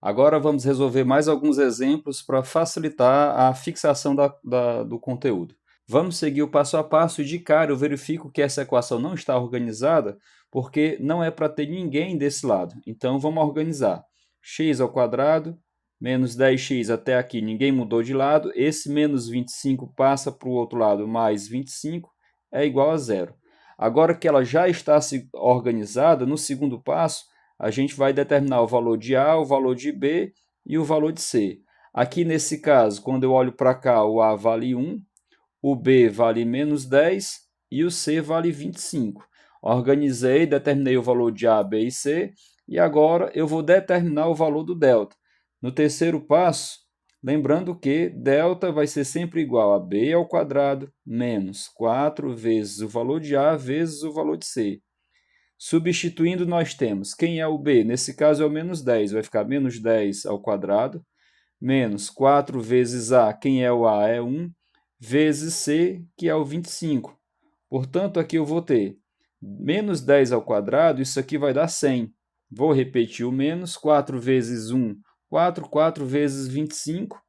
Agora vamos resolver mais alguns exemplos para facilitar a fixação do conteúdo. Vamos seguir o passo a passo e de cara eu verifico que essa equação não está organizada porque não é para ter ninguém desse lado. Então vamos organizar. X ao quadrado menos 10x até aqui ninguém mudou de lado. Esse menos 25 passa para o outro lado, mais 25 é igual a zero. Agora que ela já está organizada, no segundo passo, a gente vai determinar o valor de A, o valor de B e o valor de C. Aqui nesse caso, quando eu olho para cá, o A vale 1, o B vale menos 10 e o C vale 25. Organizei, determinei o valor de A, B e C e agora eu vou determinar o valor do delta. No terceiro passo, lembrando que delta vai ser sempre igual a B ao quadrado menos 4 vezes o valor de A vezes o valor de C. Substituindo, nós temos quem é o B? Nesse caso é o menos 10, vai ficar menos 10 ao quadrado, menos 4 vezes A, quem é o A? É 1, vezes C, que é o 25. Portanto, aqui eu vou ter menos 10 ao quadrado, isso aqui vai dar 100. Vou repetir o menos, 4 vezes 1, 4, 4 vezes 25,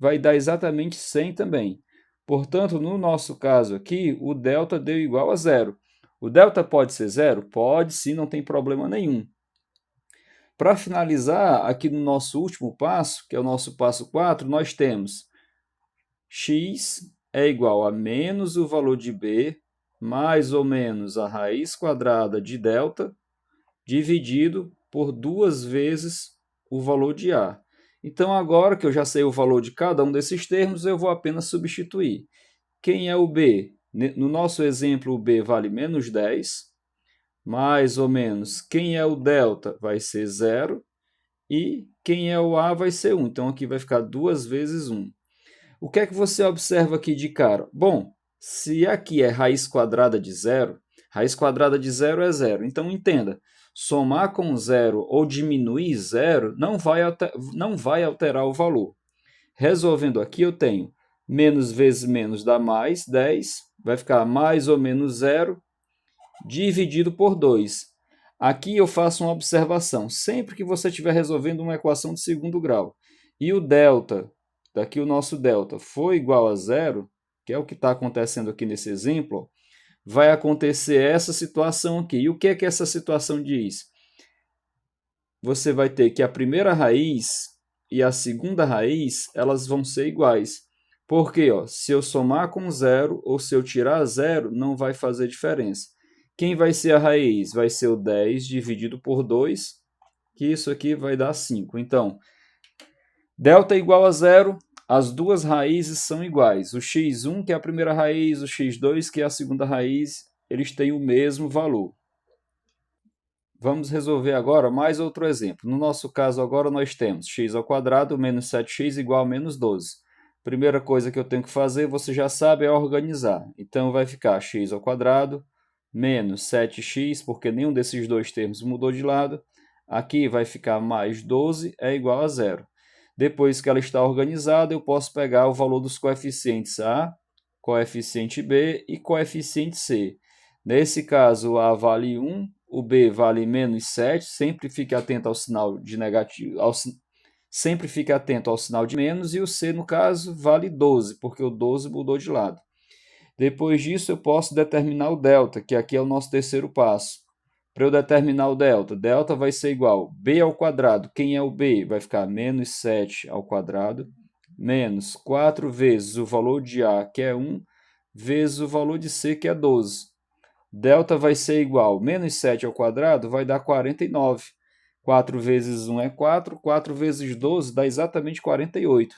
vai dar exatamente 100 também. Portanto, no nosso caso aqui, o delta deu igual a zero. O delta pode ser zero? Pode, sim, não tem problema nenhum. Para finalizar, aqui no nosso último passo, que é o nosso passo 4, nós temos x é igual a menos o valor de b, mais ou menos a raiz quadrada de delta, dividido por 2 vezes o valor de a. Então, agora que eu já sei o valor de cada um desses termos, eu vou apenas substituir. Quem é o b? No nosso exemplo, o b vale menos 10, mais ou menos quem é o delta vai ser 0, e quem é o a vai ser 1. Então, aqui vai ficar 2 vezes 1. O que é que você observa aqui de cara? Bom, se aqui é raiz quadrada de zero, raiz quadrada de zero é zero. Então, entenda, somar com zero ou diminuir zero não vai alterar o valor. Resolvendo aqui, eu tenho menos vezes menos dá mais 10, vai ficar mais ou menos zero, dividido por 2. Aqui eu faço uma observação. Sempre que você estiver resolvendo uma equação de segundo grau e o delta, daqui o nosso delta, for igual a zero, que é o que está acontecendo aqui nesse exemplo, vai acontecer essa situação aqui. E o que é que essa situação diz? Você vai ter que a primeira raiz e a segunda raiz elas vão ser iguais. Porque se eu somar com zero ou se eu tirar zero, não vai fazer diferença. Quem vai ser a raiz? Vai ser o 10 dividido por 2, que isso aqui vai dar 5. Então, delta é igual a zero, as duas raízes são iguais. O x1, que é a primeira raiz, o x2, que é a segunda raiz, eles têm o mesmo valor. Vamos resolver agora mais outro exemplo. No nosso caso agora nós temos x ao quadrado menos 7x igual a menos 12. Primeira coisa que eu tenho que fazer, você já sabe, é organizar. Então vai ficar x ao quadrado menos 7x, porque nenhum desses dois termos mudou de lado. Aqui vai ficar mais 12 é igual a zero. Depois que ela está organizada, eu posso pegar o valor dos coeficientes A, coeficiente B e coeficiente C. Nesse caso, A vale 1, o B vale menos 7, sempre fique atento ao sinal de negativo, sempre fique atento ao sinal de menos, e o C, no caso, vale 12, porque o 12 mudou de lado. Depois disso, eu posso determinar o delta, que aqui é o nosso terceiro passo. Para eu determinar o delta vai ser igual a b ao quadrado. Quem é o b? Vai ficar menos 7 ao quadrado, menos 4 vezes o valor de a, que é 1, vezes o valor de c, que é 12. Delta vai ser igual a menos 7 ao quadrado, vai dar 49. 4 vezes 1 é 4, 4 vezes 12 dá exatamente 48.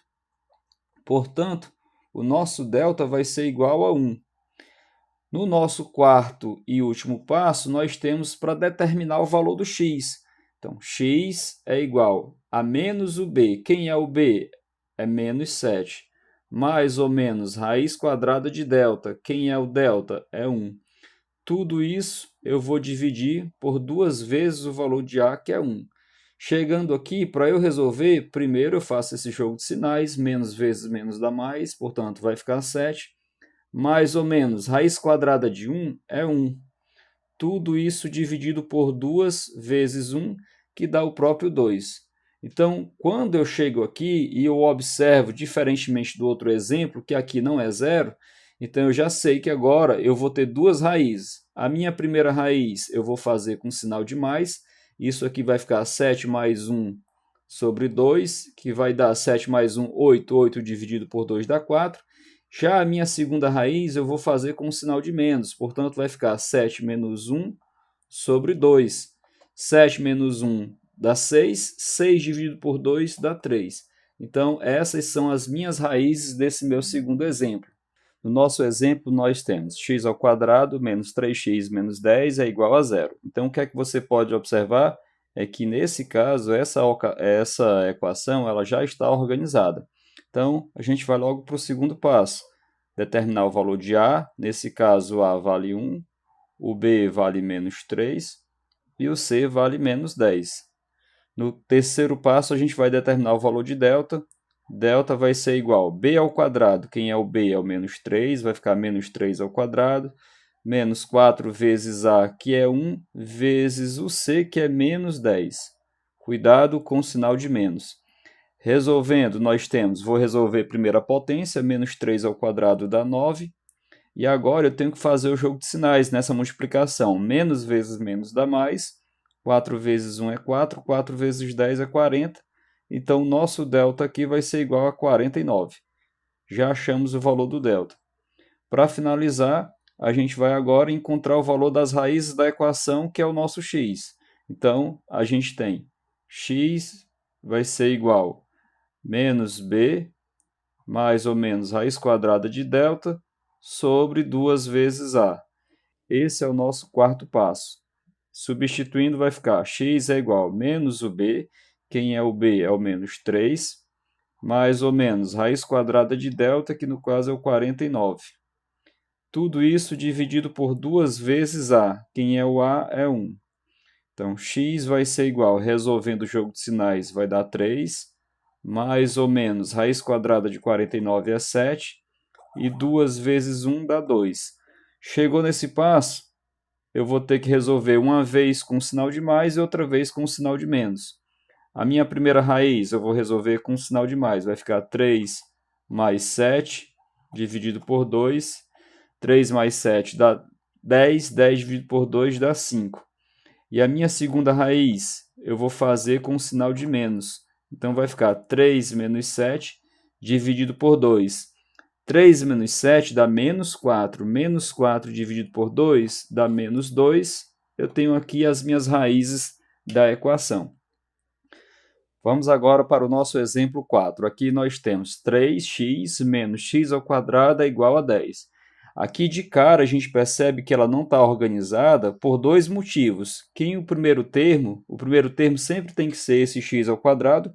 Portanto, o nosso delta vai ser igual a 1. No nosso quarto e último passo, nós temos para determinar o valor do x. Então, x é igual a menos o b. Quem é o b? É menos 7. Mais ou menos raiz quadrada de delta. Quem é o delta? É 1. Tudo isso eu vou dividir por 2 vezes o valor de a, que é 1. Chegando aqui, para eu resolver, primeiro eu faço esse jogo de sinais, menos vezes menos dá mais, portanto vai ficar 7. Mais ou menos, raiz quadrada de 1 é 1. Tudo isso dividido por 2 vezes 1, que dá o próprio 2. Então, quando eu chego aqui e eu observo, diferentemente do outro exemplo, que aqui não é zero, então eu já sei que agora eu vou ter duas raízes. A minha primeira raiz eu vou fazer com sinal de mais, isso aqui vai ficar 7 mais 1 sobre 2, que vai dar 7 mais 1, 8, 8 dividido por 2 dá 4. Já a minha segunda raiz eu vou fazer com sinal de menos, portanto vai ficar 7 menos 1 sobre 2. 7 menos 1 dá 6, 6 dividido por 2 dá 3. Então, essas são as minhas raízes desse meu segundo exemplo. No nosso exemplo, nós temos x ao quadrado menos 3x menos 10 é igual a zero. Então, o que é que você pode observar? É que, nesse caso, essa equação ela já está organizada. Então, a gente vai logo para o segundo passo. Determinar o valor de A. Nesse caso, A vale 1, o B vale menos 3 e o C vale menos 10. No terceiro passo, a gente vai determinar o valor de delta. Delta vai ser igual a b ao quadrado. Quem é o b é o menos 3, vai ficar menos 3 ao quadrado, menos 4 vezes a, que é 1, vezes o c, que é menos 10. Cuidado com o sinal de menos. Resolvendo, nós temos, vou resolver primeiro a potência, menos 3 ao quadrado dá 9. E agora eu tenho que fazer o jogo de sinais nessa multiplicação. Menos vezes menos dá mais. 4 vezes 1 é 4, 4 vezes 10 é 40. Então, nosso delta aqui vai ser igual a 49. Já achamos o valor do delta. Para finalizar, a gente vai agora encontrar o valor das raízes da equação, que é o nosso x. Então, a gente tem x vai ser igual a menos b, mais ou menos raiz quadrada de delta, sobre 2 vezes a. Esse é o nosso quarto passo. Substituindo, vai ficar x é igual a menos o b, quem é o b é o menos 3, mais ou menos raiz quadrada de delta, que no caso é o 49. Tudo isso dividido por 2 vezes a, quem é o a é 1. Então, x vai ser igual, resolvendo o jogo de sinais, vai dar 3, mais ou menos raiz quadrada de 49 é 7, e 2 vezes 1 dá 2. Chegou nesse passo, eu vou ter que resolver uma vez com sinal de mais e outra vez com sinal de menos. A minha primeira raiz eu vou resolver com sinal de mais, vai ficar 3 mais 7 dividido por 2. 3 mais 7 dá 10, 10 dividido por 2 dá 5. E a minha segunda raiz eu vou fazer com sinal de menos. Então vai ficar 3 menos 7 dividido por 2. 3 menos 7 dá menos 4. Menos 4 dividido por 2 dá menos 2. Eu tenho aqui as minhas raízes da equação. Vamos agora para o nosso exemplo 4. Aqui nós temos 3x menos x ao quadrado é igual a 10. Aqui de cara a gente percebe que ela não está organizada por dois motivos. O primeiro termo sempre tem que ser esse x ao quadrado.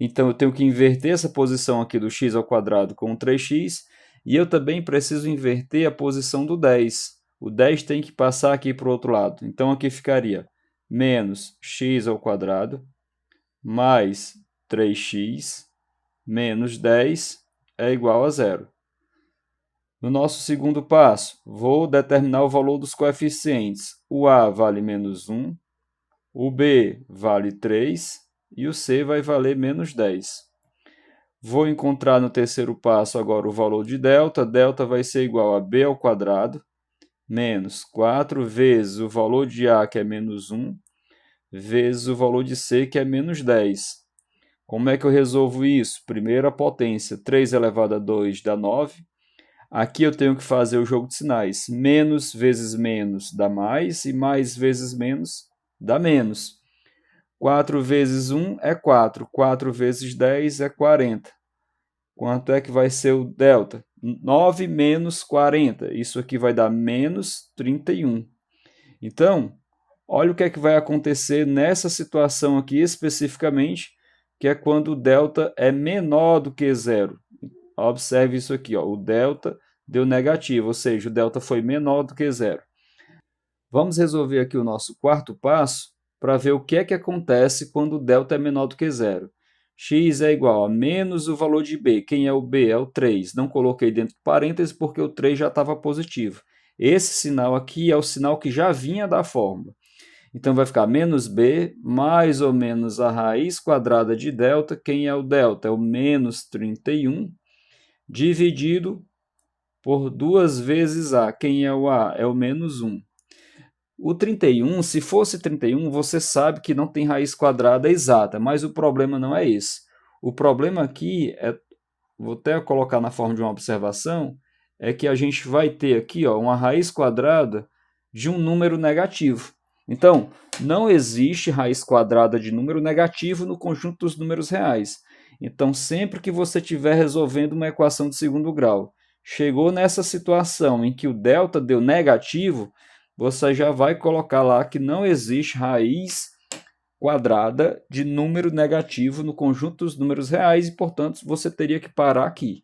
Então eu tenho que inverter essa posição aqui do x ao quadrado com o 3x. E eu também preciso inverter a posição do 10. O 10 tem que passar aqui para o outro lado. Então aqui ficaria menos x ao quadrado mais 3x menos 10 é igual a zero. No nosso segundo passo, vou determinar o valor dos coeficientes. O a vale menos 1, o b vale 3 e o c vai valer menos 10. Vou encontrar no terceiro passo agora o valor de delta. Delta vai ser igual a b ao quadrado menos 4 vezes o valor de a, que é menos 1, vezes o valor de c, que é menos 10. Como é que eu resolvo isso? Primeiro a potência, 3 elevado a 2 dá 9. Aqui eu tenho que fazer o jogo de sinais. Menos vezes menos dá mais, e mais vezes menos dá menos. 4 vezes 1 é 4. 4 vezes 10 é 40. Quanto é que vai ser o delta? 9 menos 40. Isso aqui vai dar menos 31. Então, olha o que é que vai acontecer nessa situação aqui especificamente, que é quando o delta é menor do que zero. Observe isso aqui, ó. O delta deu negativo, ou seja, o delta foi menor do que zero. Vamos resolver aqui o nosso quarto passo para ver o que é que acontece quando o delta é menor do que zero. X é igual a menos o valor de b. Quem é o b? É o 3. Não coloquei dentro de parênteses porque o 3 já estava positivo. Esse sinal aqui é o sinal que já vinha da fórmula. Então vai ficar menos b mais ou menos a raiz quadrada de delta. Quem é o delta? É o menos 31, dividido por 2 vezes a. Quem é o a? É o menos 1. O 31, se fosse 31, você sabe que não tem raiz quadrada exata, mas o problema não é esse. O problema aqui é, vou até colocar na forma de uma observação, é que a gente vai ter aqui uma raiz quadrada de um número negativo. Então, não existe raiz quadrada de número negativo no conjunto dos números reais. Então, sempre que você estiver resolvendo uma equação de segundo grau, chegou nessa situação em que o delta deu negativo, você já vai colocar lá que não existe raiz quadrada de número negativo no conjunto dos números reais e, portanto, você teria que parar aqui.